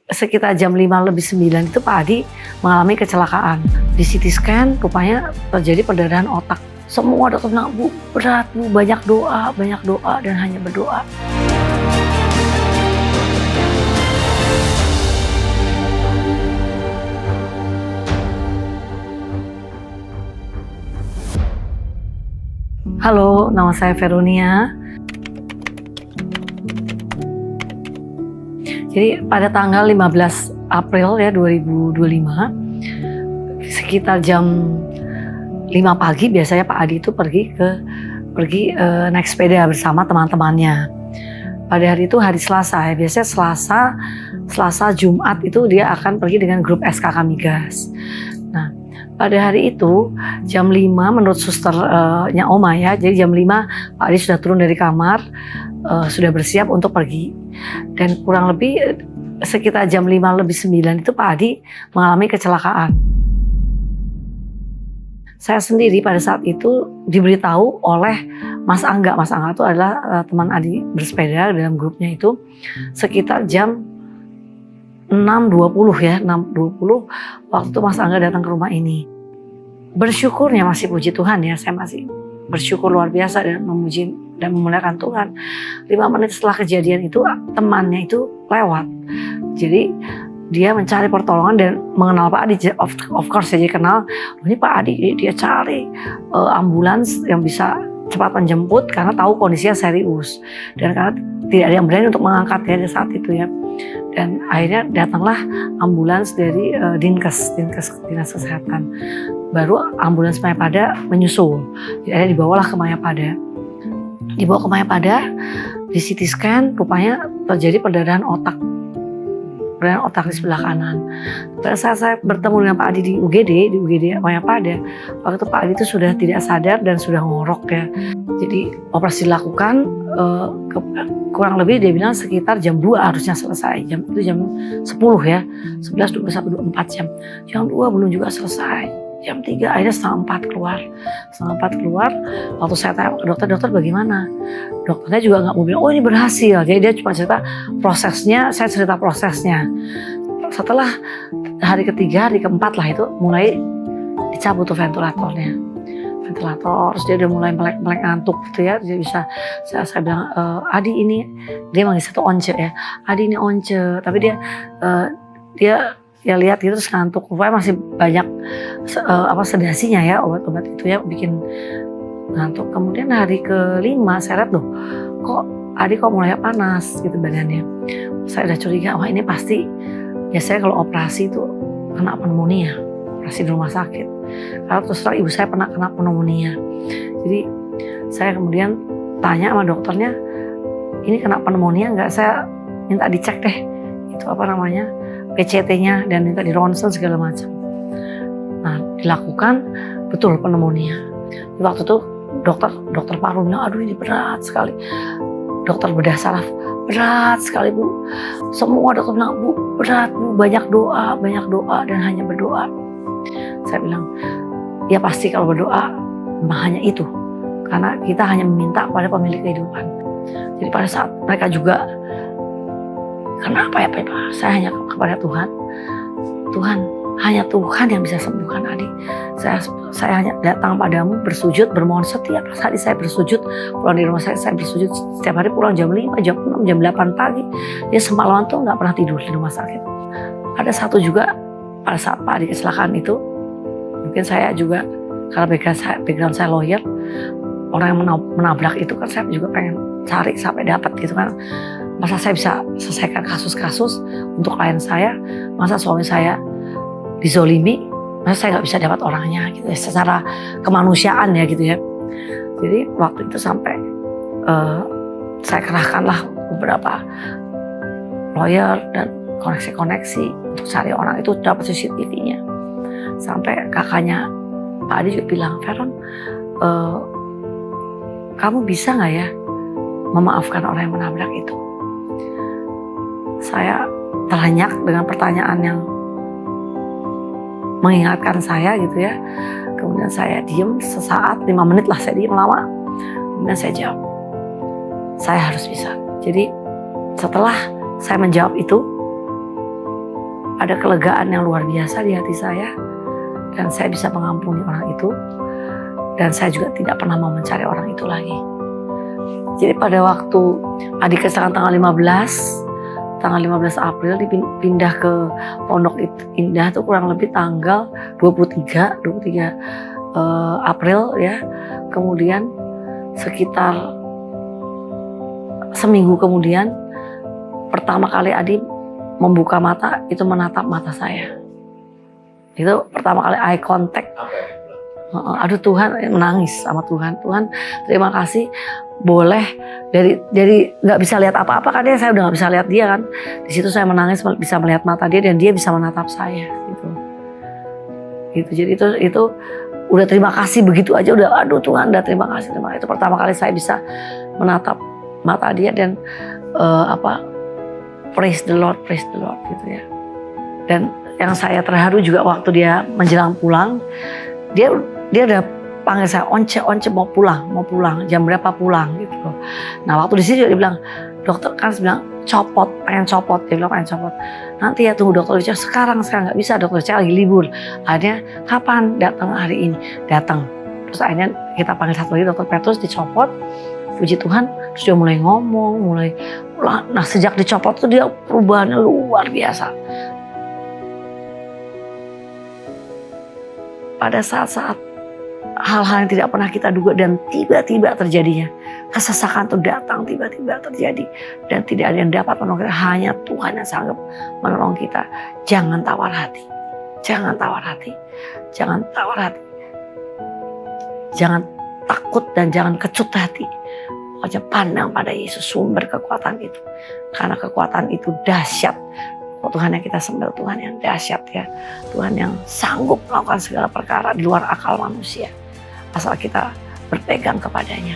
Sekitar jam 5:09 itu Pak Adi mengalami kecelakaan. Di CT scan rupanya terjadi perdarahan otak. Semua dokter bilang, "Bu, berat Bu, banyak doa dan hanya berdoa." Halo, nama saya Veronia. Jadi pada tanggal 15 April ya 2025, sekitar jam 5 pagi biasanya Pak Adi itu pergi naik sepeda bersama teman-temannya. Pada hari itu hari Selasa ya, biasanya Selasa Jumat itu dia akan pergi dengan grup SKK Migas. Nah, pada hari itu jam 5 menurut susternya Oma ya, jadi jam 5 Pak Adi sudah turun dari kamar, sudah bersiap untuk pergi. Dan kurang lebih sekitar jam 5:09 itu Pak Adi mengalami kecelakaan. Saya sendiri pada saat itu diberitahu oleh Mas Angga. Mas Angga itu adalah teman Adi bersepeda dalam grupnya itu sekitar jam 6:20 ya, 6:20 waktu itu Mas Angga datang ke rumah ini. Bersyukurnya masih puji Tuhan ya, saya masih bersyukur luar biasa dan memuji dan memuliakan Tuhan. 5 menit setelah kejadian itu temannya itu lewat. Jadi dia mencari pertolongan dan mengenal Pak Adi, of course jadi kenal. Ini Pak Adi, dia cari ambulans yang bisa cepat menjemput karena tahu kondisinya serius dan karena tidak ada yang berani untuk mengangkat ya di saat itu ya. Dan akhirnya datanglah ambulans dari Dinas Kesehatan. Baru ambulans Mayapada menyusul. Jadi akhirnya dibawalah ke Mayapada. Dibawa ke Mayapada, di CT scan rupanya terjadi perdarahan otak di sebelah kanan. Pada saat saya bertemu dengan Pak Adi di UGD Mayapada, waktu itu Pak Adi itu sudah tidak sadar dan sudah ngorok ya. Jadi operasi dilakukan, kurang lebih dia bilang sekitar jam 2 harusnya selesai. Jam 10 ya, 11, 12, 1, 2, 4 jam. Jam 2 belum juga selesai. Jam 3 akhirnya setengah 4 keluar. Waktu saya tanya ke dokter bagaimana? Dokternya juga nggak mau bilang, oh ini berhasil. Jadi dia cuma cerita prosesnya, saya cerita prosesnya. Setelah hari ketiga, hari keempat lah itu mulai dicabut tuh ventilator, terus dia udah mulai melek ngantuk gitu ya. Dia bisa, saya bilang, Adi ini, dia manggil satu once ya, Adi ini once, tapi dia ya lihat gitu terus ngantuk, rupanya masih banyak sedasinya ya, obat-obat itu ya bikin ngantuk. Kemudian hari kelima saya lihat kok Adi mulai panas gitu badannya. Saya udah curiga, wah ini pasti biasanya kalau operasi itu kena pneumonia, operasi di rumah sakit. Karena terus terang ibu saya pernah kena pneumonia. Jadi saya kemudian tanya sama dokternya, ini kena pneumonia nggak? Saya minta dicek deh, itu PCT-nya dan minta di ronsen segala macam. Nah, dilakukan betul pneumonia. Waktu itu dokter paru bilang, aduh ini berat sekali. Dokter bedah saraf, berat sekali Bu. Semua dokter bilang, Bu berat Bu, banyak doa dan hanya berdoa. Saya bilang, ya pasti kalau berdoa hanya itu. Karena kita hanya meminta kepada pemilik kehidupan. Jadi pada saat mereka juga, kenapa ya Pak? Saya hanya kepada Tuhan. Hanya Tuhan yang bisa sembuhkan Adi. Saya hanya datang padamu bersujud, bermohon setiap hari saya bersujud. Pulang di rumah saya bersujud setiap hari, pulang jam 5, jam 6, jam 8 pagi. Dia semalaman tuh nggak pernah tidur di rumah sakit. Ada satu juga pada saat Pak Adi kecelakaan itu, mungkin saya juga karena background saya lawyer, orang yang menabrak itu kan saya juga pengen cari sampai dapat gitu kan. Masa saya bisa selesaikan kasus-kasus untuk klien saya, masa suami saya dizolimi, masa saya nggak bisa dapat orangnya gitu ya, secara kemanusiaan ya gitu ya. Jadi waktu itu sampai saya kerahkanlah beberapa lawyer dan koneksi-koneksi untuk cari orang itu, dapat CCTV-nya. Sampai kakaknya Pak Adi juga bilang, Veron, kamu bisa nggak ya memaafkan orang yang menabrak itu? Saya terhenyak dengan pertanyaan yang mengingatkan saya gitu ya. Kemudian saya diem sesaat, 5 menit lah, saya diem lama. Kemudian saya jawab, saya harus bisa. Jadi setelah saya menjawab itu, ada kelegaan yang luar biasa di hati saya. Dan saya bisa mengampuni orang itu. Dan saya juga tidak pernah mau mencari orang itu lagi. Jadi pada waktu adik kecelakaan tanggal 15 April dipindah ke Pondok Indah tuh kurang lebih tanggal 23 April ya. Kemudian sekitar seminggu kemudian pertama kali Adi membuka mata itu menatap mata saya. Itu pertama kali eye contact. Aduh Tuhan, menangis sama Tuhan. Tuhan terima kasih boleh dari nggak bisa lihat apa-apa kan saya udah nggak bisa lihat dia kan. Di situ saya menangis bisa melihat mata dia dan dia bisa menatap saya gitu. Jadi itu udah terima kasih begitu aja udah aduh Tuhan udah terima kasih. Itu pertama kali saya bisa menatap mata dia dan praise the Lord gitu ya. Dan yang saya terharu juga waktu dia menjelang pulang dia udah panggil saya once mau pulang jam berapa pulang gitu. Nah waktu di sini dia bilang dokter kan bilang pengen copot dia bilang pengen copot. Nanti ya tunggu dokter Richard sekarang nggak bisa dokter Richard lagi libur. Akhirnya kapan datang hari ini datang. Terus akhirnya kita panggil satu lagi dokter Petrus dicopot. Puji Tuhan terus dia mulai ngomong nah sejak dicopot tuh dia perubahannya luar biasa. Pada saat-saat hal-hal yang tidak pernah kita duga dan tiba-tiba terjadinya. Kesesakan itu datang tiba-tiba terjadi. Dan tidak ada yang dapat menolong kita. Hanya Tuhan yang sanggup menolong kita. Jangan tawar hati. Jangan tawar hati. Jangan tawar hati. Jangan takut dan jangan kecut hati. Pokoknya pandang pada Yesus sumber kekuatan itu. Karena kekuatan itu dahsyat. Tuhan yang kita sembah Tuhan yang dahsyat ya. Tuhan yang sanggup melakukan segala perkara di luar akal manusia. Asal kita berpegang kepadanya.